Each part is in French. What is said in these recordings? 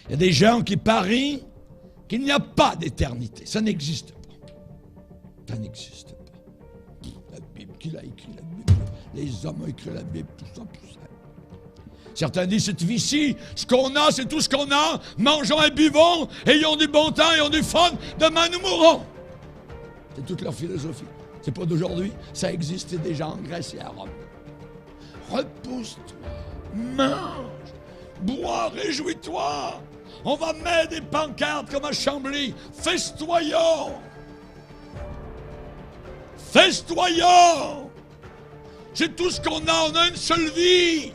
Il y a des gens qui parient qu'il n'y a pas d'éternité. Ça n'existe pas. Ça n'existe pas. La Bible, qui l'a écrit la Bible? Les hommes ont écrit la Bible, tout ça. Certains disent, cette vie-ci, ce qu'on a, c'est tout ce qu'on a. Mangeons et buvons, ayons du bon temps, ayons du fun. Demain, nous mourrons. C'est toute leur philosophie. C'est pas d'aujourd'hui. Ça existait déjà en Grèce et à Rome. Repousse-toi, mange, bois, réjouis-toi. On va mettre des pancartes comme à Chambly. Festoyons. Festoyons. C'est tout ce qu'on a. On a une seule vie.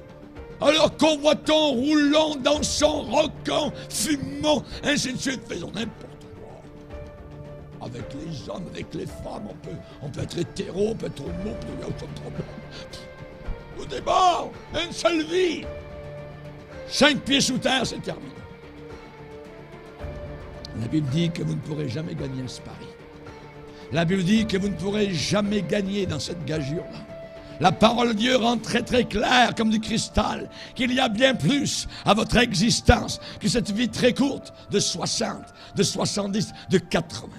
Alors convoitons, roulons, dansons, rockons, fumons, ainsi de suite, faisons n'importe quoi. Avec les hommes, avec les femmes, on peut être hétéro, on peut être homo, il n'y a aucun problème. Tout est bon, une seule vie. 5 pieds sous terre, c'est terminé. La Bible dit que vous ne pourrez jamais gagner ce pari. La Bible dit que vous ne pourrez jamais gagner dans cette gageure-là. La parole de Dieu rend très très clair comme du cristal qu'il y a bien plus à votre existence que cette vie très courte de 60, de 70, de 80 ans.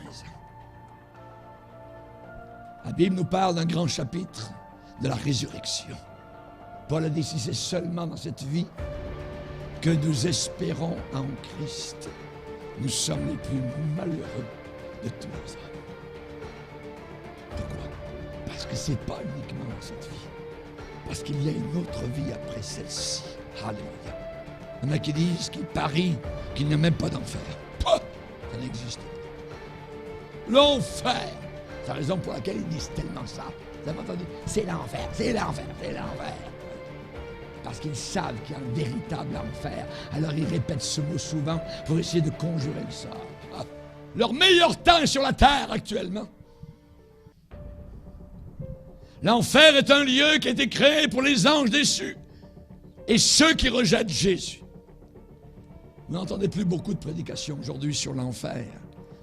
La Bible nous parle d'un grand chapitre de la résurrection. Paul a dit si c'est seulement dans cette vie que nous espérons en Christ, nous sommes les plus malheureux de tous les hommes. Pourquoi? Parce que ce n'est pas uniquement dans cette vie. Parce qu'il y a une autre vie après celle-ci. Alléluia. Il y en a qui disent, qui parient qu'il n'y a même pas d'enfer. Ça n'existe pas. L'enfer. C'est la raison pour laquelle ils disent tellement ça. Vous avez entendu? C'est l'enfer, c'est l'enfer, c'est l'enfer. Parce qu'ils savent qu'il y a un véritable enfer. Alors ils répètent ce mot souvent pour essayer de conjurer le sort. Leur meilleur temps est sur la terre actuellement. L'enfer est un lieu qui a été créé pour les anges déçus et ceux qui rejettent Jésus. Vous n'entendez plus beaucoup de prédications aujourd'hui sur l'enfer,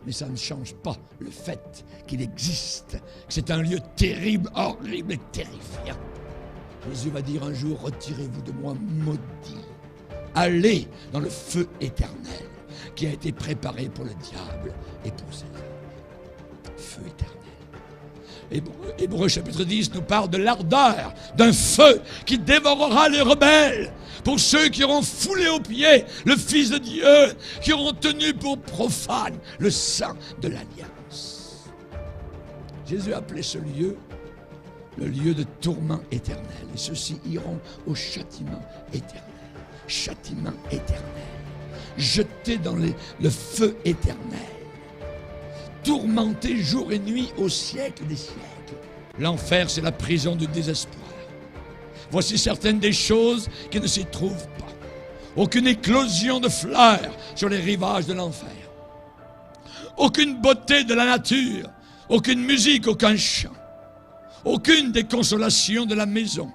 mais ça ne change pas le fait qu'il existe, que c'est un lieu terrible, horrible et terrifiant. Jésus va dire un jour, retirez-vous de moi, maudit. Allez dans le feu éternel qui a été préparé pour le diable et pour ses anges. Feu éternel. Hébreux chapitre 10 nous parle de l'ardeur d'un feu qui dévorera les rebelles. Pour ceux qui auront foulé aux pieds le Fils de Dieu, qui auront tenu pour profane le sang de l'alliance. Jésus a appelé ce lieu le lieu de tourment éternel. Et ceux-ci iront au châtiment éternel. Châtiment éternel. Jetés dans le feu éternel. Tourmentés jour et nuit au siècle des siècles. L'enfer, c'est la prison du désespoir. Voici certaines des choses qui ne s'y trouvent pas. Aucune éclosion de fleurs sur les rivages de l'enfer. Aucune beauté de la nature. Aucune musique, aucun chant. Aucune des consolations de la maison.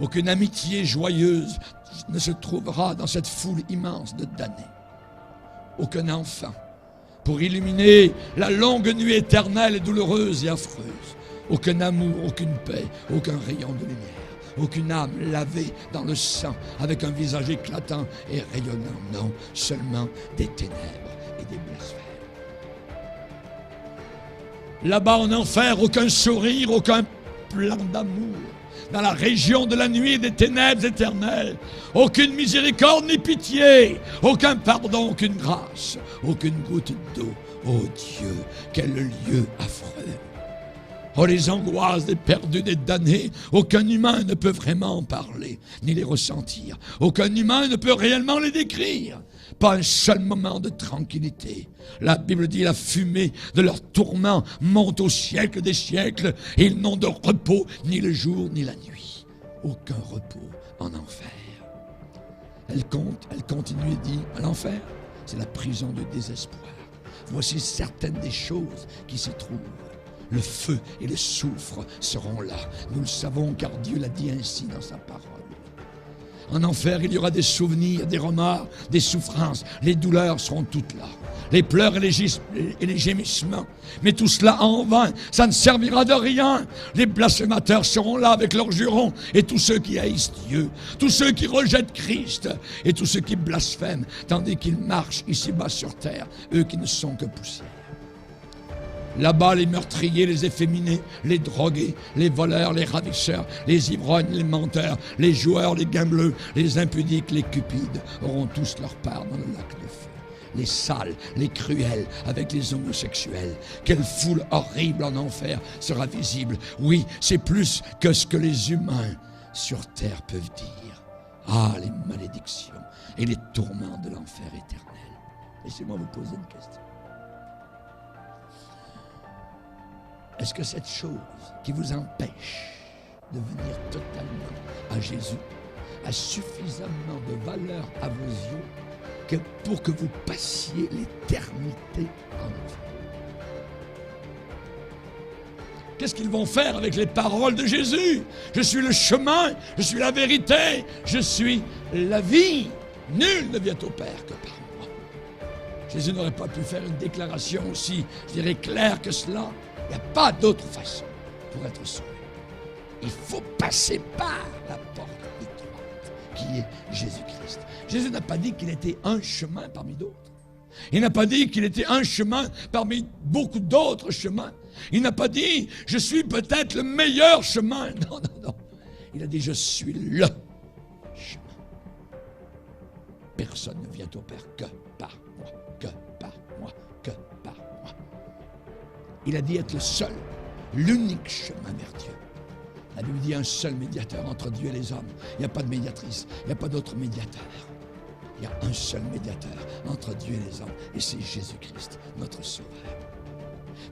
Aucune amitié joyeuse ne se trouvera dans cette foule immense de damnés. Aucun enfant pour illuminer la longue nuit éternelle et douloureuse et affreuse. Aucun amour, aucune paix, aucun rayon de lumière, aucune âme lavée dans le sang avec un visage éclatant et rayonnant. Non, seulement des ténèbres et des blasphèmes. Là-bas en enfer, aucun sourire, aucun plan d'amour. Dans la région de la nuit et des ténèbres éternelles, aucune miséricorde ni pitié, aucun pardon, aucune grâce, aucune goutte d'eau. Oh Dieu, quel lieu affreux! Oh, les angoisses des perdus, des damnés, aucun humain ne peut vraiment en parler, ni les ressentir. Aucun humain ne peut réellement les décrire. Pas un seul moment de tranquillité. La Bible dit la fumée de leur tourment monte au siècle des siècles et ils n'ont de repos ni le jour ni la nuit. Aucun repos en enfer. Elle continue et dit, l'enfer, c'est la prison du désespoir. Voici certaines des choses qui s'y trouvent. Le feu et le soufre seront là. Nous le savons car Dieu l'a dit ainsi dans sa parole. En enfer, il y aura des souvenirs, des remords, des souffrances. Les douleurs seront toutes là. Les pleurs et les gémissements. Mais tout cela en vain, ça ne servira de rien. Les blasphémateurs seront là avec leurs jurons. Et tous ceux qui haïssent Dieu, tous ceux qui rejettent Christ, et tous ceux qui blasphèment, tandis qu'ils marchent ici-bas sur terre, eux qui ne sont que poussière. Là-bas, les meurtriers, les efféminés, les drogués, les voleurs, les ravisseurs, les ivrognes, les menteurs, les joueurs, les gambleux, les impudiques, les cupides auront tous leur part dans le lac de feu. Les sales, les cruels avec les homosexuels. Quelle foule horrible en enfer sera visible. Oui, c'est plus que ce que les humains sur terre peuvent dire. Ah, les malédictions et les tourments de l'enfer éternel. Laissez-moi vous poser une question. Est-ce que cette chose qui vous empêche de venir totalement à Jésus a suffisamment de valeur à vos yeux que pour que vous passiez l'éternité en enfer? Qu'est-ce qu'ils vont faire avec les paroles de Jésus? Je suis le chemin, je suis la vérité, je suis la vie. Nul ne vient au Père que par moi. Jésus n'aurait pas pu faire une déclaration aussi, je dirais, claire que cela. Il n'y a pas d'autre façon pour être sauvé. Il faut passer par la porte étroite, qui est Jésus-Christ. Jésus n'a pas dit qu'il était un chemin parmi d'autres. Il n'a pas dit qu'il était un chemin parmi beaucoup d'autres chemins. Il n'a pas dit, je suis peut-être le meilleur chemin. Non, non, non. Il a dit, je suis le chemin. Personne ne vient au Père que par moi, que par moi, que par moi. Il a dit être le seul, l'unique chemin vers Dieu. La Bible dit un seul médiateur entre Dieu et les hommes. Il n'y a pas de médiatrice, il n'y a pas d'autre médiateur. Il y a un seul médiateur entre Dieu et les hommes, et c'est Jésus-Christ, notre Sauveur.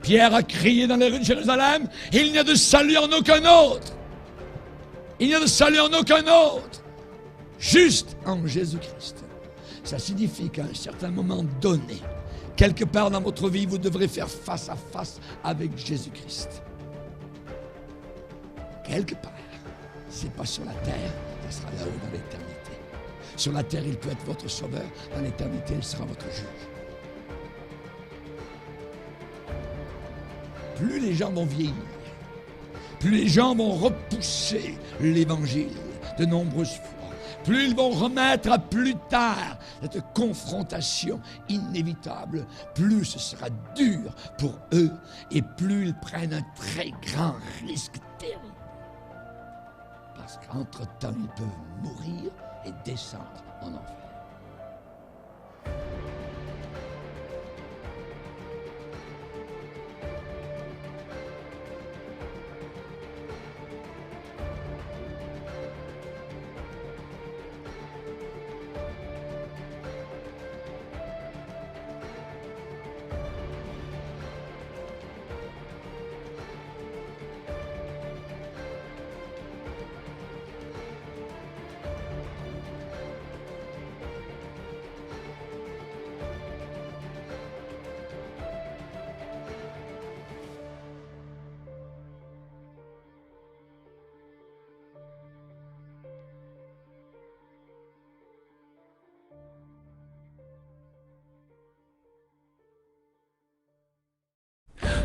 Pierre a crié dans les rues de Jérusalem, il n'y a de salut en aucun autre. Il n'y a de salut en aucun autre. Juste en Jésus-Christ. Ça signifie qu'à un certain moment donné, quelque part dans votre vie, vous devrez faire face à face avec Jésus-Christ. Quelque part. C'est pas sur la terre, ça sera là-haut dans l'éternité. Sur la terre, il peut être votre sauveur. Dans l'éternité, il sera votre juge. Plus les gens vont vieillir, plus les gens vont repousser l'Évangile de nombreuses fois, plus ils vont remettre à plus tard cette confrontation inévitable, plus ce sera dur pour eux et plus ils prennent un très grand risque terrible. Parce qu'entre-temps, ils peuvent mourir et descendre en enfer.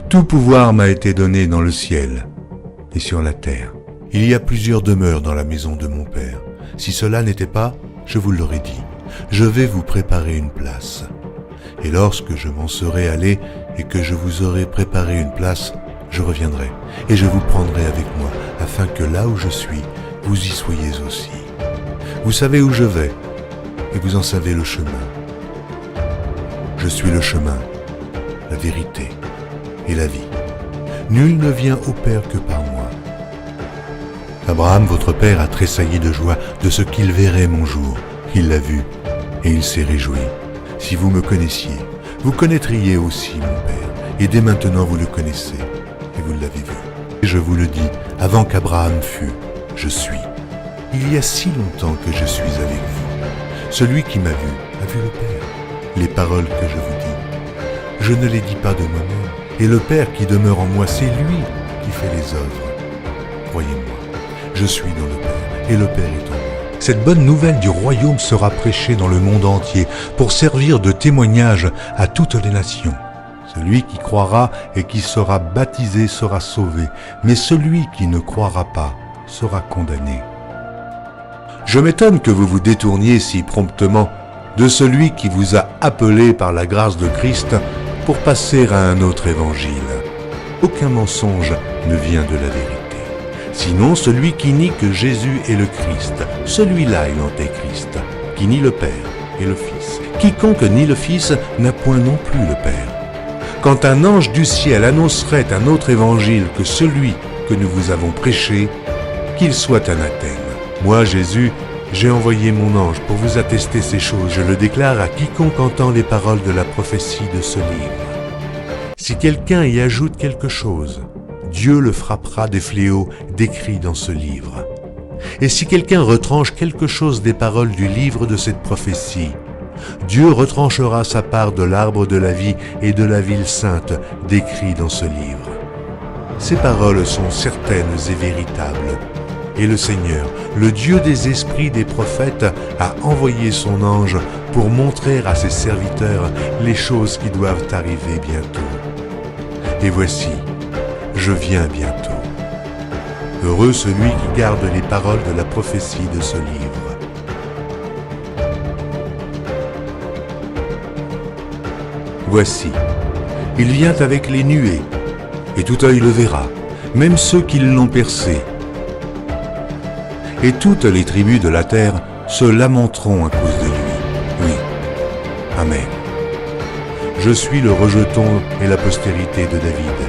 Tout pouvoir m'a été donné dans le ciel et sur la terre. Il y a plusieurs demeures dans la maison de mon Père. Si cela n'était pas, je vous l'aurais dit. Je vais vous préparer une place. Et lorsque je m'en serai allé et que je vous aurai préparé une place, je reviendrai et je vous prendrai avec moi, afin que là où je suis, vous y soyez aussi. Vous savez où je vais et vous en savez le chemin. Je suis le chemin, la vérité et la vie. Nul ne vient au Père que par moi. Abraham, votre père, a tressailli de joie de ce qu'il verrait mon jour. Il l'a vu et il s'est réjoui. Si vous me connaissiez, vous connaîtriez aussi mon Père. Et dès maintenant vous le connaissez et vous l'avez vu. Et je vous le dis, avant qu'Abraham fût, je suis. Il y a si longtemps que je suis avec vous. Celui qui m'a vu a vu le Père. Les paroles que je vous dis, je ne les dis pas de moi-même. Et le Père qui demeure en moi, c'est lui qui fait les œuvres. Croyez-moi, je suis dans le Père, et le Père est en moi. Cette bonne nouvelle du royaume sera prêchée dans le monde entier pour servir de témoignage à toutes les nations. Celui qui croira et qui sera baptisé sera sauvé, mais celui qui ne croira pas sera condamné. Je m'étonne que vous vous détourniez si promptement de celui qui vous a appelé par la grâce de Christ pour passer à un autre évangile. Aucun mensonge ne vient de la vérité. Sinon celui qui nie que Jésus est le Christ, celui-là est l'antéchrist, qui nie le Père et le Fils. Quiconque nie le Fils n'a point non plus le Père. Quand un ange du ciel annoncerait un autre évangile que celui que nous vous avons prêché, qu'il soit anathème. Moi, Jésus, j'ai envoyé mon ange pour vous attester ces choses. Je le déclare à quiconque entend les paroles de la prophétie de ce livre. Si quelqu'un y ajoute quelque chose, Dieu le frappera des fléaux décrits dans ce livre. Et si quelqu'un retranche quelque chose des paroles du livre de cette prophétie, Dieu retranchera sa part de l'arbre de la vie et de la ville sainte décrits dans ce livre. Ces paroles sont certaines et véritables. Et le Seigneur, le Dieu des esprits des prophètes, a envoyé son ange pour montrer à ses serviteurs les choses qui doivent arriver bientôt. Et voici, je viens bientôt. Heureux celui qui garde les paroles de la prophétie de ce livre. Voici, il vient avec les nuées, et tout œil le verra, même ceux qui l'ont percé. Et toutes les tribus de la terre se lamenteront à cause de lui. Oui. Amen. Je suis le rejeton et la postérité de David,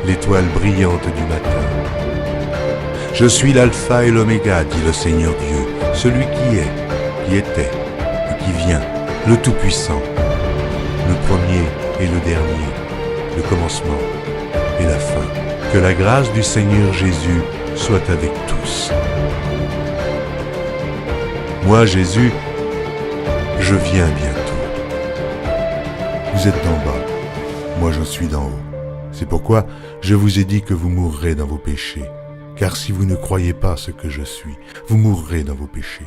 l'étoile brillante du matin. Je suis l'alpha et l'oméga, dit le Seigneur Dieu, celui qui est, qui était et qui vient, le Tout-Puissant, le premier et le dernier, le commencement et la fin. Que la grâce du Seigneur Jésus soit avec tous. Moi, Jésus, je viens bientôt. Vous êtes d'en bas, moi je suis d'en haut. C'est pourquoi je vous ai dit que vous mourrez dans vos péchés. Car si vous ne croyez pas ce que je suis, vous mourrez dans vos péchés.